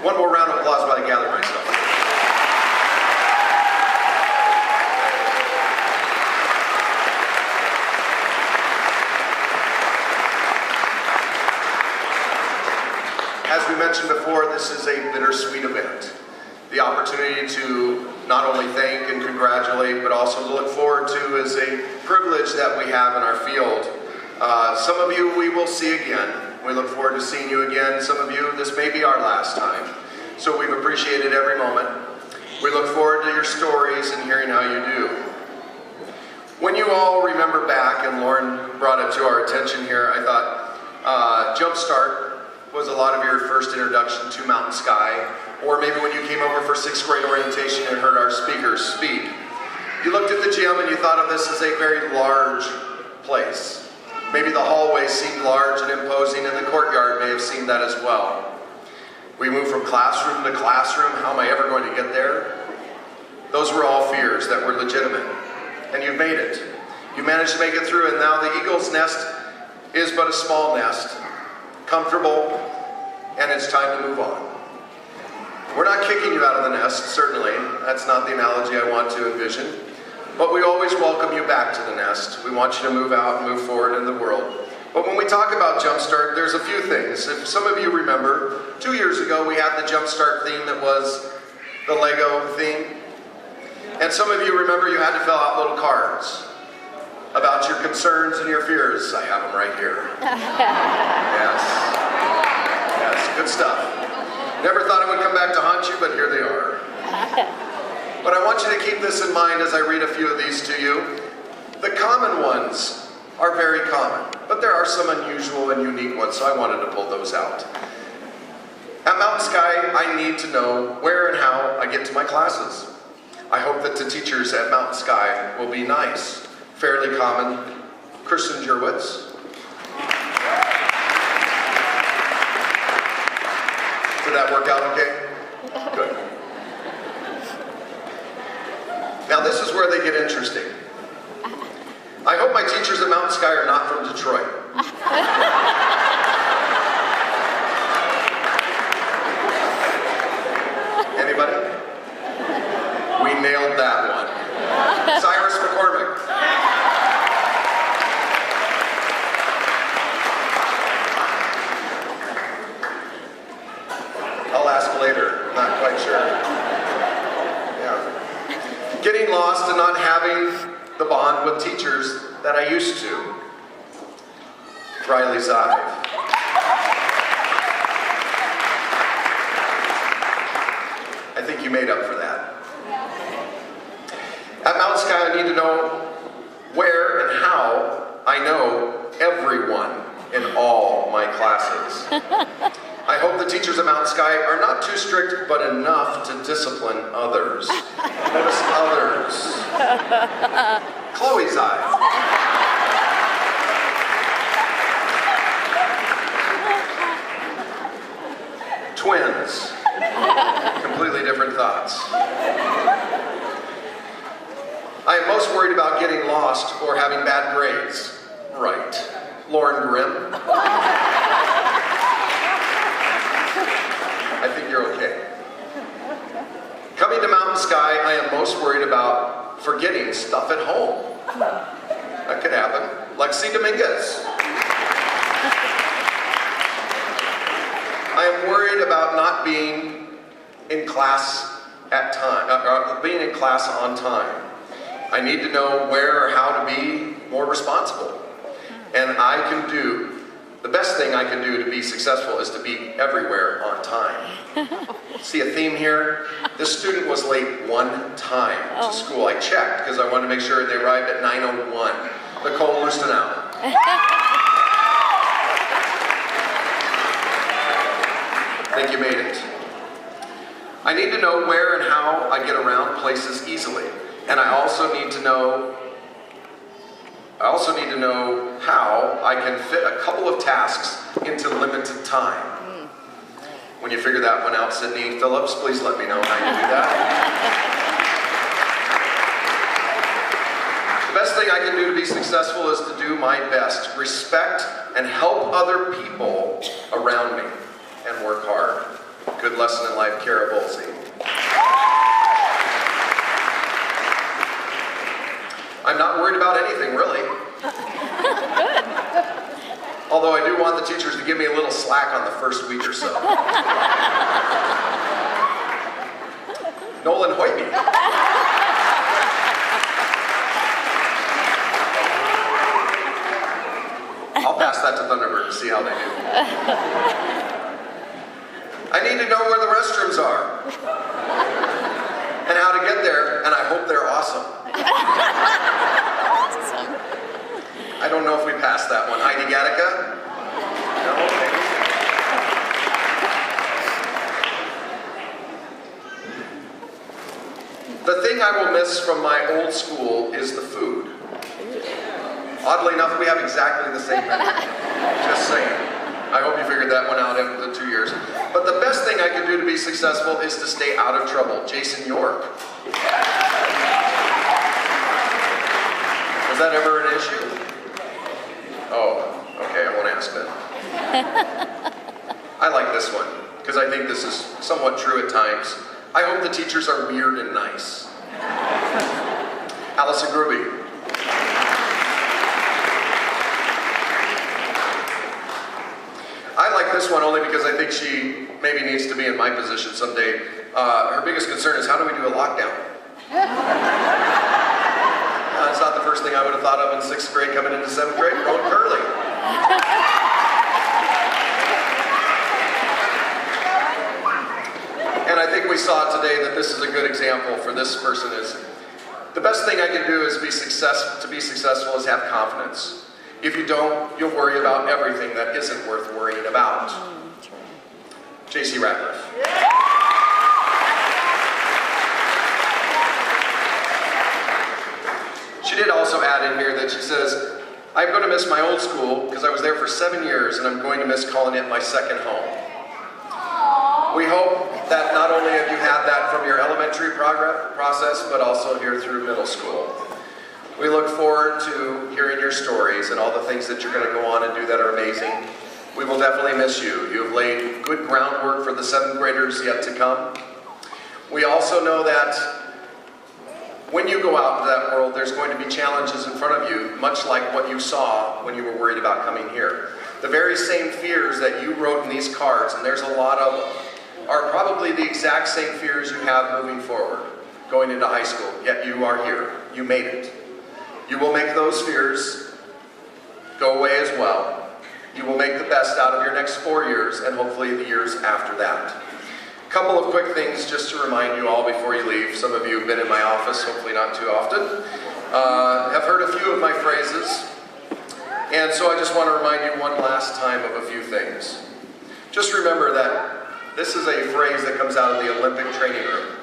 One more round of applause while I gather myself. As we mentioned before, this is a bittersweet event. The opportunity to not only thank and congratulate, but also to look forward to is a privilege that we have in our field. Some of you we will see again. We look forward to seeing you again. Some of you, this may be our last time. So we've appreciated every moment. We look forward to your stories and hearing how you do. When you all remember back, and Lauren brought it to our attention here, I thought Jumpstart was a lot of your first introduction to Mountain Sky, or maybe when you came over for 6th grade orientation and heard our speakers speak. You looked at the gym and you thought of this as a very large place. Maybe the hallway seemed large and imposing, and the courtyard may have seemed that as well. We moved from classroom to classroom. How am I ever going to get there? Those were all fears that were legitimate, and you've made it. You managed to make it through, and now the Eagle's Nest is but a small nest, comfortable, and it's time to move on. We're not kicking you out of the nest, certainly. That's not the analogy I want to envision. But we always welcome you back to the nest. We want you to move out and move forward in the world. But when we talk about Jumpstart, there's a few things. If some of you remember, 2 years ago we had the Jumpstart theme that was the Lego theme. And some of you remember you had to fill out little cards about your concerns and your fears. I have them right here. Yes. Yes, good stuff. Never thought it would come back to haunt you, but here they are. But I want you to keep this in mind as I read a few of these to you. The common ones are very common, but there are some unusual and unique ones, so I wanted to pull those out. At Mountain Sky, I need to know where and how I get to my classes. I hope that the teachers at Mountain Sky will be nice, fairly common. Kristen Jurwitz. Did that work out okay? Good. Now this is where they get interesting. I hope my teachers at Mountain Sky are not from Detroit. Anybody? We nailed that one. Cyrus McCormick. I'll ask later, not quite sure. Yeah. Getting lost and not having the bond with teachers that I used to. Riley Zive. I think you made up for that. At Mountain Sky, I need to know where and how I know everyone in all my classes. I hope the teachers at Mountain Sky are not too strict, but enough to discipline others. Notice others. Chloe's eye. Twins. Completely different thoughts. I am most worried about getting lost or having bad grades. Right. Lauren Grimm. I think you're okay. Coming to Mountain Sky, I am most worried about forgetting stuff at home. That could happen. Lexi Dominguez. I am worried about not being in class at time, being in class on time. I need to know where or how to be more responsible. And the best thing I can do to be successful is to be everywhere on time. See a theme here? This student was late one time to school. I checked because I wanted to make sure they arrived at 9:01. Nicole Lustenau. I think you made it. I need to know where and how I get around places easily. And I also need to know how I can fit a couple of tasks into limited time. When you figure that one out, Sydney Phillips, please let me know how you do that. The best thing I can do to be successful is to do my best, respect and help other people around me, and work hard. Good Good Lesson in Life, Kara Bolsey. I'm not worried about anything, really. Although I do want the teachers to give me a little slack on the first week or so. Nolan Hoytney. I'll pass that to Thunderbird and see how they do. I need to know where the restrooms are and how to get there, and I hope they're awesome. I don't know if we passed that one. Heidi Gattaca? No? Maybe. The thing I will miss from my old school is the food. Oddly enough, we have exactly the same menu. Just saying. I hope you figured that one out after the 2 years. But the best thing I could do to be successful is to stay out of trouble. Jason York. Was that ever an issue? Oh, okay, I won't ask then. I like this one, because I think this is somewhat true at times. I hope the teachers are weird and nice. Allison Gruby. I like this one only because I think she maybe needs to be in my position someday. Her biggest concern is, how do we do a lockdown? That's not the first thing I would have thought of in 6th grade coming into 7th grade, growing curly. And I think we saw today that this is a good example for this person. Is the best thing I can do is to be successful is have confidence. If you don't, you'll worry about everything that isn't worth worrying about. J.C. Ratliff. She did also add in here that she says, I'm going to miss my old school because I was there for 7 years and I'm going to miss calling it my second home. We hope that not only have you had that from your elementary process, but also here through middle school. We look forward to hearing your stories and all the things that you're going to go on and do that are amazing. We will definitely miss you. You have laid good groundwork for the 7th graders yet to come. We also know that when you go out into that world, there's going to be challenges in front of you, much like what you saw when you were worried about coming here. The very same fears that you wrote in these cards, and there's a lot of them, are probably the exact same fears you have moving forward, going into high school, yet you are here. You made it. You will make those fears go away as well. You will make the best out of your next 4 years, and hopefully the years after that. A couple of quick things just to remind you all before you leave. Some of you have been in my office, hopefully not too often, have heard a few of my phrases. And so I just want to remind you one last time of a few things. Just remember that this is a phrase that comes out of the Olympic training room.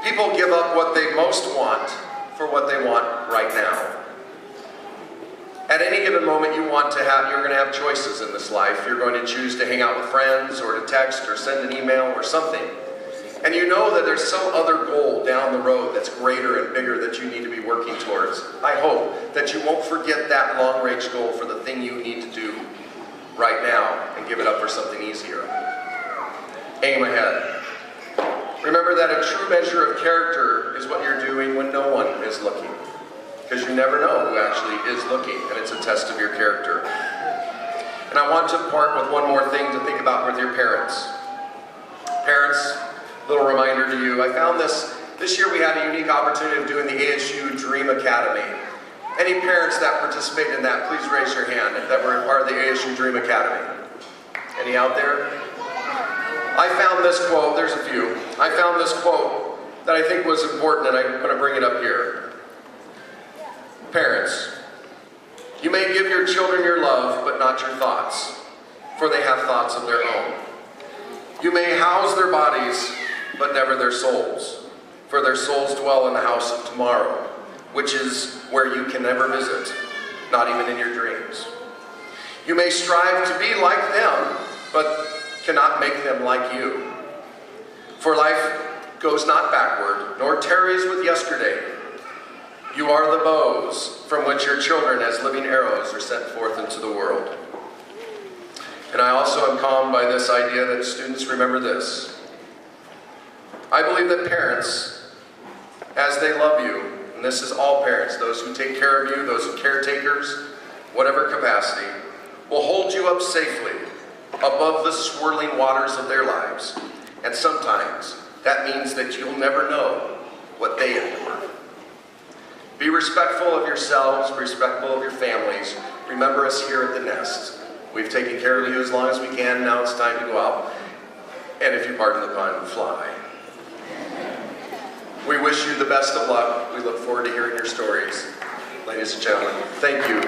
People give up what they most want for what they want right now. At any given moment you're going to have choices in this life. You're going to choose to hang out with friends, or to text, or send an email, or something. And you know that there's some other goal down the road that's greater and bigger that you need to be working towards. I hope that you won't forget that long-range goal for the thing you need to do right now and give it up for something easier. Aim ahead. Remember that a true measure of character is what you're doing when no one is looking. Because you never know who actually is looking, and it's a test of your character. And I want to part with one more thing to think about with your parents. Parents, little reminder to you, I found this year we had a unique opportunity of doing the ASU Dream Academy. Any parents that participated in that, please raise your hand that were a part of the ASU Dream Academy. Any out there? I found this quote, there's a few. I found this quote that I think was important, and I'm going to bring it up here. Parents, you may give your children your love, but not your thoughts, for they have thoughts of their own. You may house their bodies, but never their souls, for their souls dwell in the house of tomorrow, which is where you can never visit, not even in your dreams. You may strive to be like them, but cannot make them like you. For life goes not backward, nor tarries with yesterday. You are the bows from which your children as living arrows are sent forth into the world. And I also also am calmed by this idea that students remember this. I believe that parents, as they love you, and this is all parents, those who take care of you, those who caretakers, whatever capacity, will hold you up safely above the swirling waters of their lives. And sometimes that means that you'll never know what they endure. Be respectful of yourselves, be respectful of your families. Remember us here at the Nest. We've taken care of you as long as we can. Now it's time to go out and, if you pardon the pun, fly. We wish you the best of luck. We look forward to hearing your stories. Ladies and gentlemen, thank you